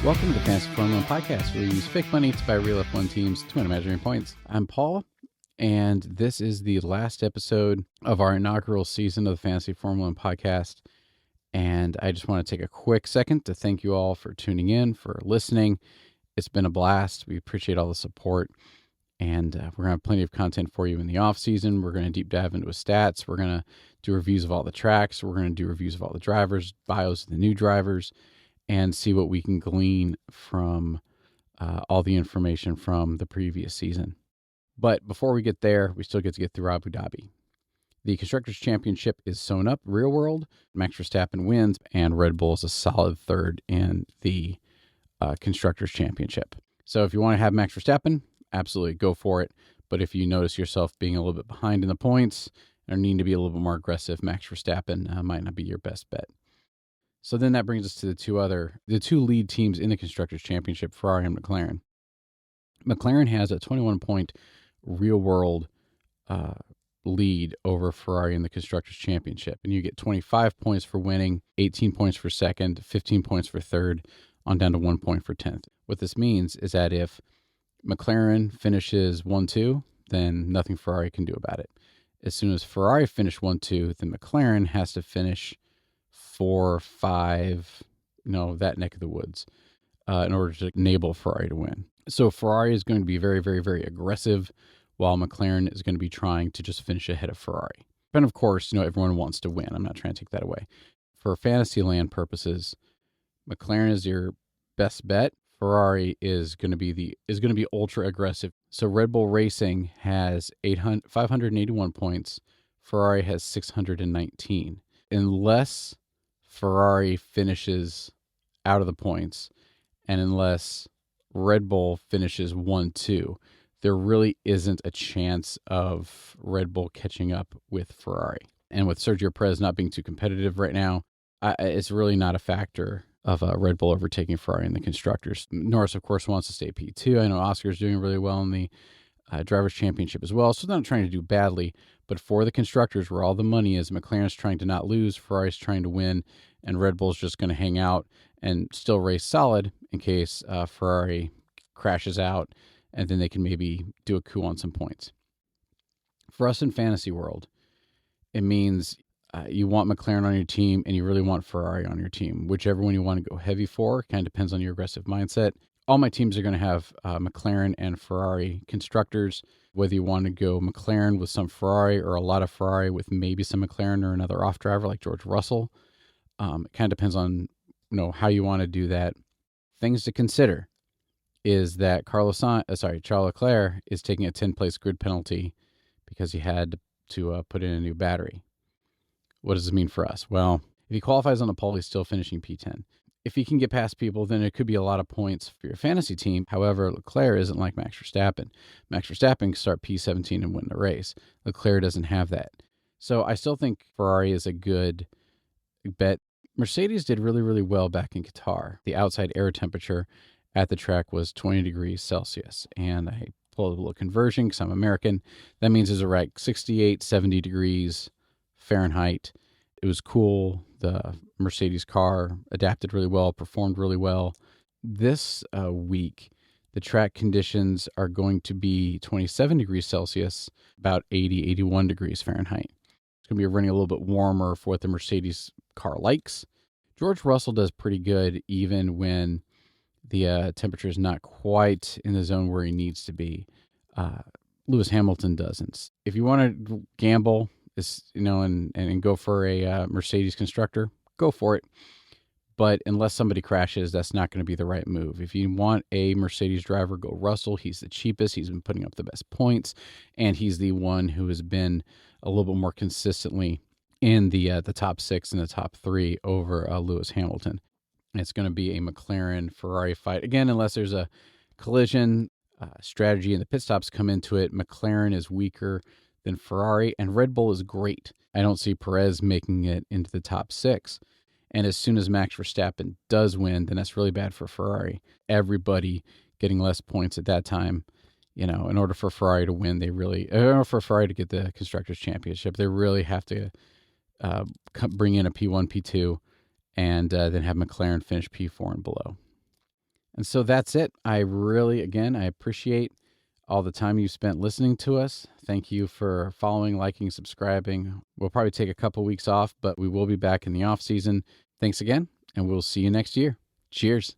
Welcome to the Fantasy Formula Podcast, where we use fake money to buy real F1 teams to win imaginary points. I'm Paul, and this is the last episode of our inaugural season of the Fantasy Formula Podcast. And I just want to take a quick second to thank you all for tuning in, for listening. It's been a blast. We appreciate all the support. And we're going to have plenty of content for you in the off season. We're going to deep dive into stats. We're going to do reviews of all the tracks. We're going to do reviews of all the drivers, bios of the new drivers, and see what we can glean from all the information from the previous season. But before we get there, we still get to get through Abu Dhabi. The Constructors Championship is sewn up real world. Max Verstappen wins, and Red Bull is a solid third in the Constructors Championship. So if you want to have Max Verstappen, absolutely go for it. But if you notice yourself being a little bit behind in the points or need to be a little bit more aggressive, Max Verstappen might not be your best bet. So then that brings us to the two lead teams in the Constructors Championship, Ferrari and McLaren. McLaren has a 21-point real-world lead over Ferrari in the Constructors Championship. And you get 25 points for winning, 18 points for second, 15 points for third, on down to 1 point for 10th. What this means is that if McLaren finishes 1-2, then nothing Ferrari can do about it. As soon as Ferrari finish 1-2, then McLaren has to finish 4, 5, that neck of the woods in order to enable Ferrari to win. So Ferrari is going to be very, very, very aggressive, while McLaren is going to be trying to just finish ahead of Ferrari. And of course, everyone wants to win. I'm not trying to take that away. For Fantasyland purposes, McLaren is your best bet. Ferrari is going to be ultra aggressive. So Red Bull Racing has 581 points. Ferrari has 619. Unless Ferrari finishes out of the points, and unless Red Bull finishes 1-2, there really isn't a chance of Red Bull catching up with Ferrari. And with Sergio Perez not being too competitive right now, it's really not a factor of Red Bull overtaking Ferrari in the Constructors. Norris, of course, wants to stay P2. I know Oscar's doing really well in the Drivers' Championship as well, so they're not trying to do badly. But for the Constructors, where all the money is, McLaren's trying to not lose, Ferrari's trying to win, and Red Bull's just going to hang out and still race solid in case Ferrari crashes out, and then they can maybe do a coup on some points. For us in Fantasy World, it means you want McLaren on your team and you really want Ferrari on your team. Whichever one you want to go heavy for, kind of depends on your aggressive mindset. All my teams are going to have McLaren and Ferrari constructors. Whether you want to go McLaren with some Ferrari or a lot of Ferrari with maybe some McLaren or another off driver like George Russell, it kind of depends on how you want to do that. Things to consider is that Charles Leclerc is taking a 10-place grid penalty because he had to put in a new battery. What does this mean for us? Well, if he qualifies on the pole, he's still finishing P10. If he can get past people, then it could be a lot of points for your fantasy team. However, Leclerc isn't like Max Verstappen. Max Verstappen can start P17 and win the race. Leclerc doesn't have that. So I still think Ferrari is a good bet. Mercedes did really, really well back in Qatar. The outside air temperature at the track was 20 degrees Celsius. And I pulled a little conversion because I'm American. That means it's around 68, 70 degrees Fahrenheit. It was cool. The Mercedes car adapted really well, performed really well. This week, the track conditions are going to be 27 degrees Celsius, about 80, 81 degrees Fahrenheit. It's going to be running a little bit warmer for what the Mercedes car likes. George Russell does pretty good even when the temperature is not quite in the zone where he needs to be. Lewis Hamilton doesn't. If you want to gamble, and go for a Mercedes constructor, go for it. But unless somebody crashes, that's not going to be the right move. If you want a Mercedes driver, go Russell. He's the cheapest. He's been putting up the best points, and he's the one who has been a little bit more consistently in the top 6 and the top 3 over Lewis Hamilton. And it's going to be a McLaren-Ferrari fight. Again, unless there's a collision, strategy and the pit stops come into it, McLaren is weaker than Ferrari, and Red Bull is great. I don't see Perez making it into the top 6. And as soon as Max Verstappen does win, then that's really bad for Ferrari. Everybody getting less points at that time. In order for Ferrari to win, in order for Ferrari to get the Constructors Championship, they really have to bring in a P1, P2, and then have McLaren finish P4 and below. And so that's it. I appreciate all the time you spent listening to us. Thank you for following, liking, subscribing. We'll probably take a couple weeks off, but we will be back in the off season. Thanks again, and we'll see you next year. Cheers.